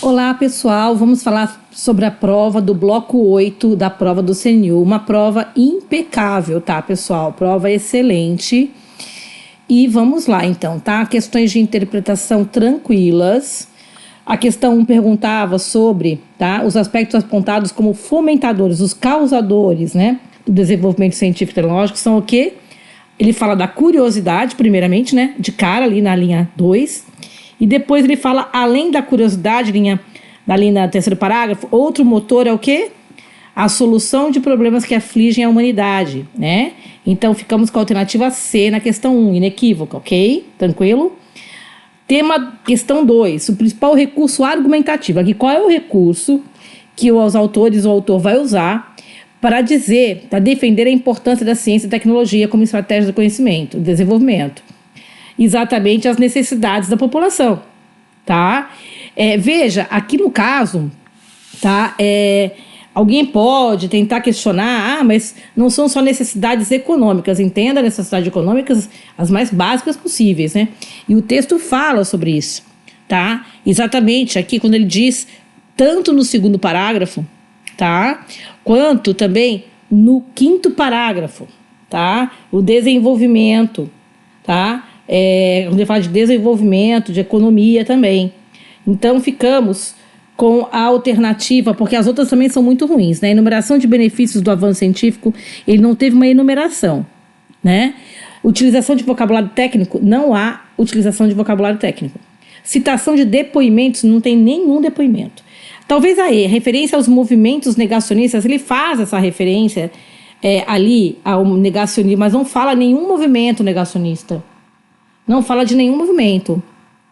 Olá, pessoal. Vamos falar sobre a prova do bloco 8 da prova do CNU. Uma prova impecável, tá, pessoal? Prova excelente. E vamos lá, então, tá? Questões de interpretação tranquilas. A questão 1 perguntava sobre, tá, os aspectos apontados como fomentadores, os causadores, né, do desenvolvimento científico e tecnológico são o quê? Ele fala da curiosidade, primeiramente, né, de cara ali na linha 2. E depois ele fala, além da curiosidade, ali no terceiro parágrafo, outro motor é o quê? A solução de problemas que afligem a humanidade, né? Então, ficamos com a alternativa C na questão 1, inequívoca, ok? Tranquilo? Questão 2, o principal recurso argumentativo. Aqui, qual é o recurso que os autores ou o autor vai usar para defender a importância da ciência e tecnologia como estratégia do conhecimento, do desenvolvimento? Exatamente as necessidades da população, tá? Veja, aqui no caso, tá? Alguém pode tentar questionar, mas não são só necessidades econômicas, entenda necessidades econômicas as mais básicas possíveis, né? E o texto fala sobre isso, tá? Exatamente aqui quando ele diz, tanto no segundo parágrafo, tá? Quanto também no quinto parágrafo, tá? O desenvolvimento, tá? Quando ele fala de desenvolvimento, de economia também. Então, ficamos com a alternativa, porque as outras também são muito ruins, né? Enumeração de benefícios do avanço científico, ele não teve uma enumeração, né? Utilização de vocabulário técnico, não há utilização de vocabulário técnico. Citação de depoimentos, não tem nenhum depoimento. Talvez aí, referência aos movimentos negacionistas, ele faz essa referência ali ao negacionismo, mas não fala nenhum movimento negacionista. Não fala de nenhum movimento,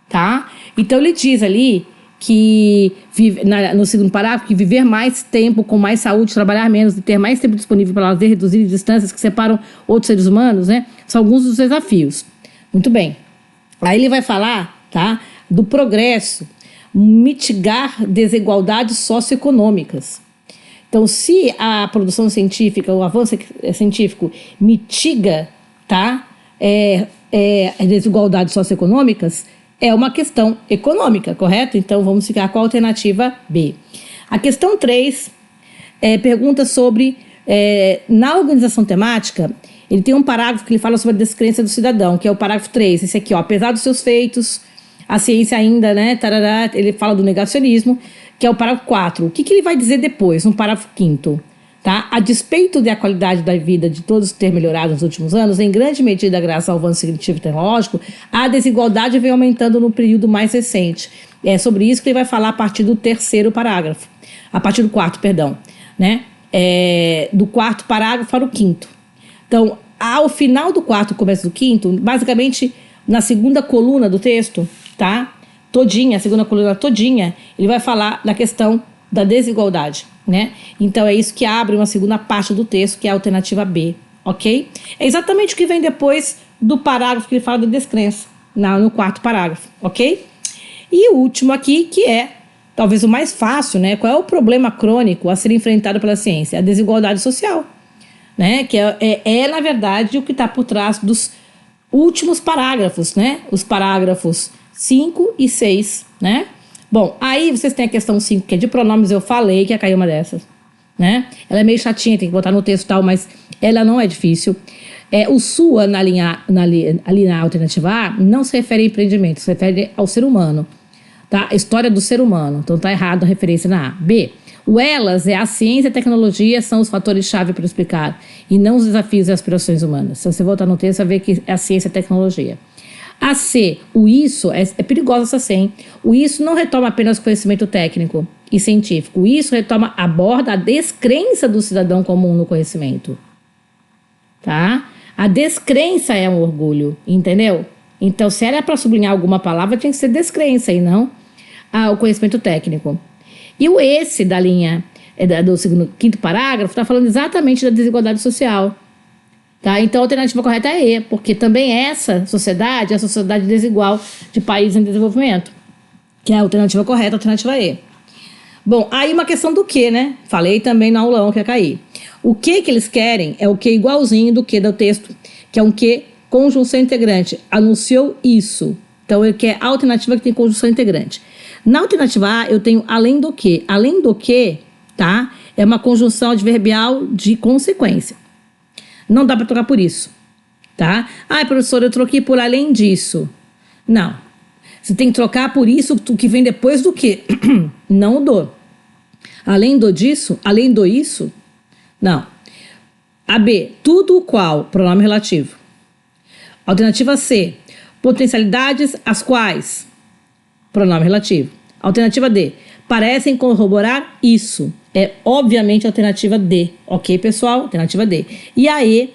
tá? Então ele diz ali que, no segundo parágrafo, que viver mais tempo com mais saúde, trabalhar menos e ter mais tempo disponível para lazer, reduzir distâncias que separam outros seres humanos, né? São alguns dos desafios. Muito bem. Aí ele vai falar, tá, do progresso, mitigar desigualdades socioeconômicas. Então, se a produção científica, o avanço científico mitiga, tá, desigualdades socioeconômicas, é uma questão econômica, correto? Então, vamos ficar com a alternativa B. A questão 3 pergunta sobre, na organização temática, ele tem um parágrafo que ele fala sobre a descrença do cidadão, que é o parágrafo 3, esse aqui, ó, apesar dos seus feitos, a ciência ainda, né, tarará, ele fala do negacionismo, que é o parágrafo 4. O que ele vai dizer depois, no parágrafo 5º? Tá? A despeito da qualidade da vida de todos ter melhorado nos últimos anos, em grande medida graças ao avanço científico e tecnológico, a desigualdade vem aumentando no período mais recente. É sobre isso que ele vai falar a partir do terceiro parágrafo. A partir do quarto, perdão. Né? Do quarto parágrafo para o quinto. Então, ao final do quarto e começo do quinto, basicamente, na segunda coluna do texto, tá? Todinha, a segunda coluna todinha, ele vai falar da questão da desigualdade, né? Então é isso que abre uma segunda parte do texto, que é a alternativa B, ok? É exatamente o que vem depois do parágrafo que ele fala da descrença, no quarto parágrafo, ok? E o último aqui, que é talvez o mais fácil, né? Qual é o problema crônico a ser enfrentado pela ciência? A desigualdade social, né? Que na verdade, o que está por trás dos últimos parágrafos, né? Os parágrafos 5 e 6, né? Bom, aí vocês têm a questão 5, que é de pronomes, eu falei que ia cair uma dessas, né? Ela é meio chatinha, tem que botar no texto e tal, mas ela não é difícil. O sua, ali na alternativa A, não se refere a empreendimento, se refere ao ser humano, tá? A história do ser humano, então tá errado a referência na A. B, o elas a ciência e a tecnologia são os fatores-chave para explicar, e não os desafios e aspirações humanas. Se você voltar no texto, você vai ver que é a ciência e a tecnologia. A C, o isso, é perigosa essa C, hein? O isso não retoma apenas o conhecimento técnico e científico. O isso aborda a descrença do cidadão comum no conhecimento. Tá? A descrença é um orgulho, entendeu? Então, se era para sublinhar alguma palavra, tinha que ser descrença e não o conhecimento técnico. E o esse da linha do quinto parágrafo está falando exatamente da desigualdade social. Tá? Então, a alternativa correta é E, porque também essa sociedade é a sociedade desigual de países em desenvolvimento, que é a alternativa correta, a alternativa E. Bom, aí uma questão do que, né? Falei também no aulão que ia cair. O que eles querem é o que igualzinho do que do texto, que é um que conjunção integrante. Anunciou isso. Então, ele quer a alternativa que tem conjunção integrante. Na alternativa A, eu tenho além do que. Além do que, tá? É uma conjunção adverbial de consequência. Não dá para trocar por isso, tá? Ah, professora, eu troquei por além disso. Não. Você tem que trocar por isso que vem depois do que. Não o do. Além do disso, além do isso, não. A B, tudo o qual, pronome relativo. Alternativa C, potencialidades as quais, pronome relativo. Alternativa D, parecem corroborar isso. É obviamente a alternativa D, ok, pessoal? Alternativa D. E a E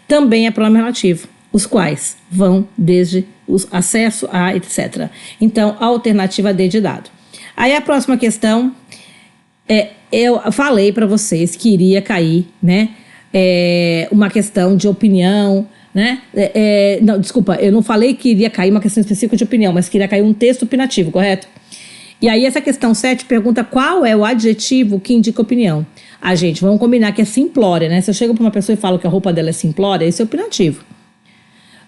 também é pronome relativo, os quais vão desde o acesso a, etc. Então, a alternativa D de dado. Aí a próxima questão, eu falei para vocês que iria cair, né? Uma questão de opinião, né? Não, desculpa, eu não falei que iria cair uma questão específica de opinião, mas que iria cair um texto opinativo, correto? E aí essa questão 7 pergunta qual é o adjetivo que indica opinião. Gente, vamos combinar que é simplória, né? Se eu chego para uma pessoa e falo que a roupa dela é simplória, esse é opinativo.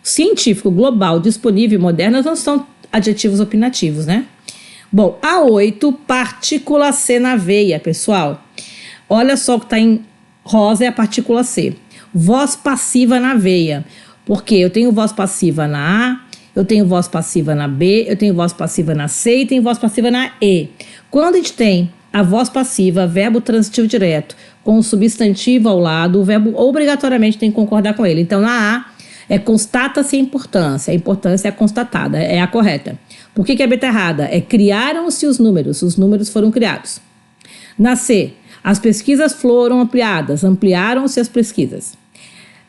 Científico, global, disponível e moderno não são adjetivos opinativos, né? Bom, a 8, partícula C na veia, pessoal. Olha só o que está em rosa é a partícula C. Voz passiva na veia. Porque eu tenho voz passiva na A, eu tenho voz passiva na B, eu tenho voz passiva na C e tenho voz passiva na E. Quando a gente tem a voz passiva, verbo transitivo direto, com o substantivo ao lado, o verbo obrigatoriamente tem que concordar com ele. Então, na A, constata-se a importância. A importância é constatada, é a correta. Por que a B está errada? Criaram-se os números foram criados. Na C, as pesquisas foram ampliadas, ampliaram-se as pesquisas.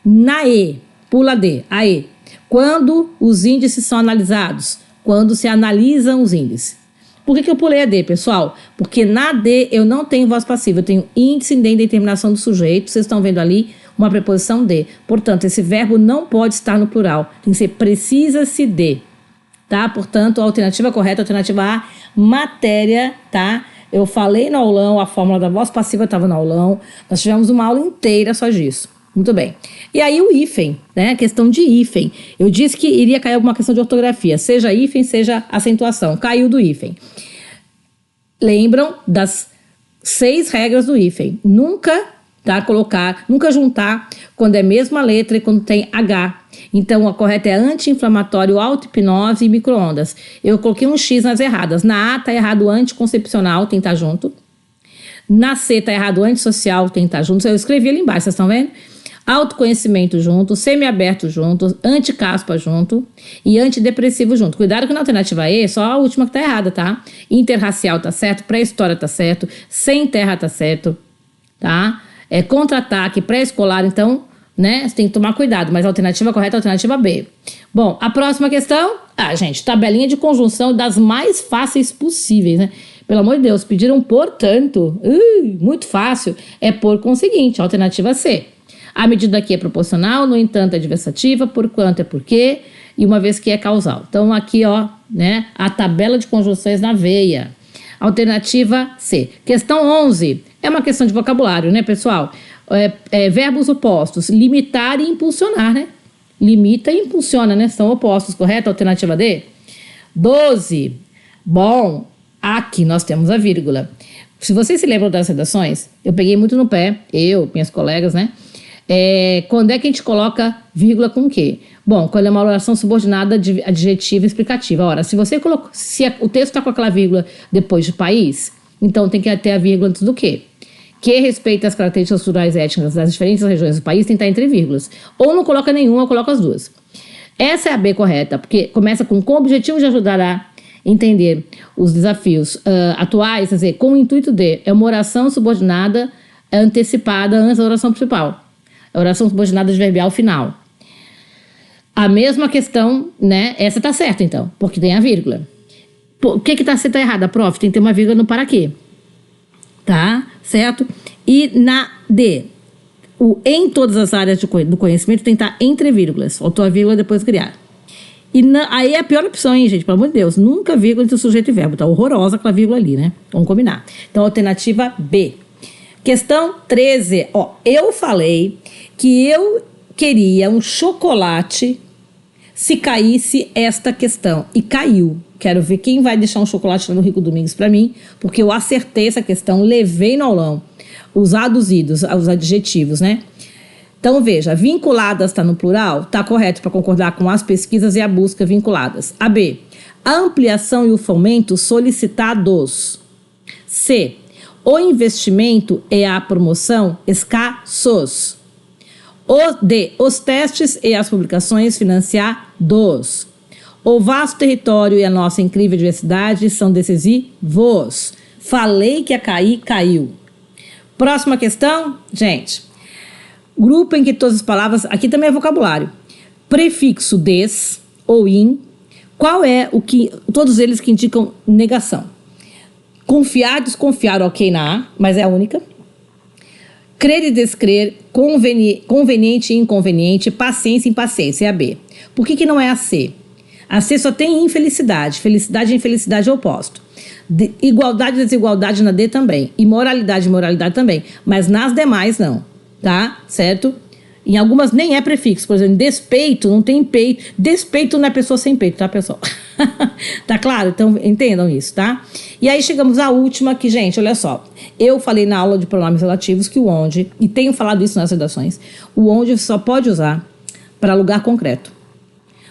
Na E, pula D, a E, quando os índices são analisados, quando se analisam os índices. Por que eu pulei a D, pessoal? Porque na D eu não tenho voz passiva, eu tenho índice de determinação do sujeito, vocês estão vendo ali uma preposição de. Portanto, esse verbo não pode estar no plural, tem que ser precisa-se de, tá? Portanto, a alternativa correta, a alternativa A, matéria, tá? Eu falei no aulão, a fórmula da voz passiva estava no aulão, nós tivemos uma aula inteira só disso. Muito bem. E aí o hífen, né? A questão de hífen. Eu disse que iria cair alguma questão de ortografia, seja hífen, seja acentuação. Caiu do hífen. Lembram das 6 regras do hífen. Nunca, tá? Nunca juntar quando é a mesma letra e quando tem H. Então, a correta é anti-inflamatório, auto-hipnose e micro-ondas. Eu coloquei um X nas erradas. Na A tá errado anticoncepcional, tem que estar junto. Na C tá errado antissocial, tem que estar junto. Eu escrevi ali embaixo, vocês estão vendo? Autoconhecimento junto, semi-aberto junto, anticaspa junto e antidepressivo junto. Cuidado que na alternativa E, só a última que tá errada, tá? Interracial tá certo, pré-história tá certo, sem terra tá certo, tá? Contra-ataque, pré-escolar, então, né? Você tem que tomar cuidado, mas a alternativa correta é a alternativa B. Bom, a próxima questão, gente, tabelinha de conjunção das mais fáceis possíveis, né? Pelo amor de Deus, pediram portanto, muito fácil, por conseguinte, alternativa C. A medida aqui é proporcional, no entanto é adversativa, por quanto é porque, e uma vez que é causal. Então aqui, né, a tabela de conjunções na veia. Alternativa C. Questão 11, é uma questão de vocabulário, né, pessoal? Verbos opostos, limitar e impulsionar, né? Limita e impulsiona, né? São opostos, correto? Alternativa D. 12, bom, aqui nós temos a vírgula. Se vocês se lembram das redações, eu peguei muito no pé, minhas colegas, né? Quando é que a gente coloca vírgula com o quê? Bom, quando é uma oração subordinada adjetiva explicativa. Ora, se o texto está com aquela vírgula depois de país, então tem que ter a vírgula antes do quê? Que respeita as características culturais e étnicas das diferentes regiões do país, tem que estar entre vírgulas. Ou não coloca nenhuma, ou coloca as duas. Essa é a B correta, porque começa com o objetivo de ajudar a entender os desafios atuais, quer dizer, com o intuito de, é uma oração subordinada antecipada antes da oração principal. A oração subordinada adverbial final. A mesma questão, né? Essa tá certa, então, porque tem a vírgula. O que tá errada, prof? Tem que ter uma vírgula no para quê. Tá? Certo? E na D, em todas as áreas do conhecimento tem que estar entre vírgulas. Faltou a vírgula depois criar. E aí é a pior opção, hein, gente? Pelo amor de Deus. Nunca vírgula entre o sujeito e verbo. Tá horrorosa aquela vírgula ali, né? Vamos combinar. Então, alternativa B. Questão 13. Eu falei que eu queria um chocolate se caísse esta questão. E caiu. Quero ver quem vai deixar um chocolate no Rico Domingos para mim, porque eu acertei essa questão, levei no aulão. Os aduzidos, os adjetivos, né? Então, veja, vinculadas está no plural, está correto para concordar com as pesquisas e a busca vinculadas. A B, a ampliação e o fomento solicitados. C, o investimento e a promoção escassos. O D, os testes e as publicações financiados. O vasto território e a nossa incrível diversidade são decisivos. Falei que ia cair, caiu. Próxima questão, gente. Grupo em que todas as palavras, aqui também é vocabulário. Prefixo des ou in. Qual é o que, todos eles que indicam negação. Confiar, desconfiar, ok na A, mas é a única. Crer e descrer, conveniente e inconveniente, paciência e impaciência, é a B. Por que não é a C? A C só tem infelicidade, felicidade e infelicidade é oposto. Igualdade e desigualdade na D também. Imoralidade e moralidade também. Mas nas demais não. Tá? Certo? Em algumas nem é prefixo. Por exemplo, despeito não tem peito. Despeito não é pessoa sem peito, tá, pessoal? Tá claro? Então entendam isso, tá? E aí chegamos à última que, gente, olha só. Eu falei na aula de pronomes relativos que o onde, e tenho falado isso nas redações, o onde você só pode usar para lugar concreto.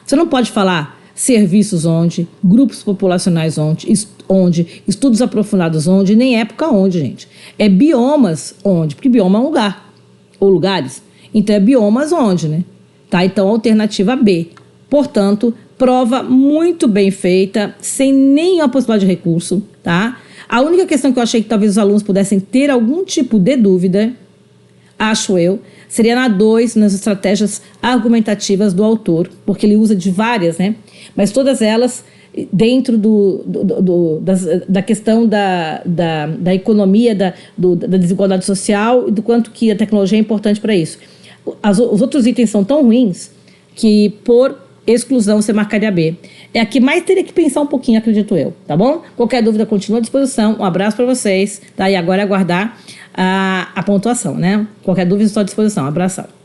Você não pode falar serviços onde, grupos populacionais onde, estudos aprofundados onde, nem época onde, gente. É biomas onde, porque bioma é um lugar. Ou lugares, então é biomas onde, né? Tá? Então, alternativa B. Portanto, prova muito bem feita, sem nenhuma possibilidade de recurso, tá? A única questão que eu achei que talvez os alunos pudessem ter algum tipo de dúvida, acho eu, seria na 2, nas estratégias argumentativas do autor, porque ele usa de várias, né? Mas todas elas dentro da questão da economia, da desigualdade social e do quanto que a tecnologia é importante para isso. Os outros itens são tão ruins que, por exclusão, você marcaria B. É a que mais teria que pensar um pouquinho, acredito eu, tá bom? Qualquer dúvida, continua à disposição. Um abraço para vocês, tá? E agora é aguardar a pontuação, né? Qualquer dúvida, estou à disposição. Um abração.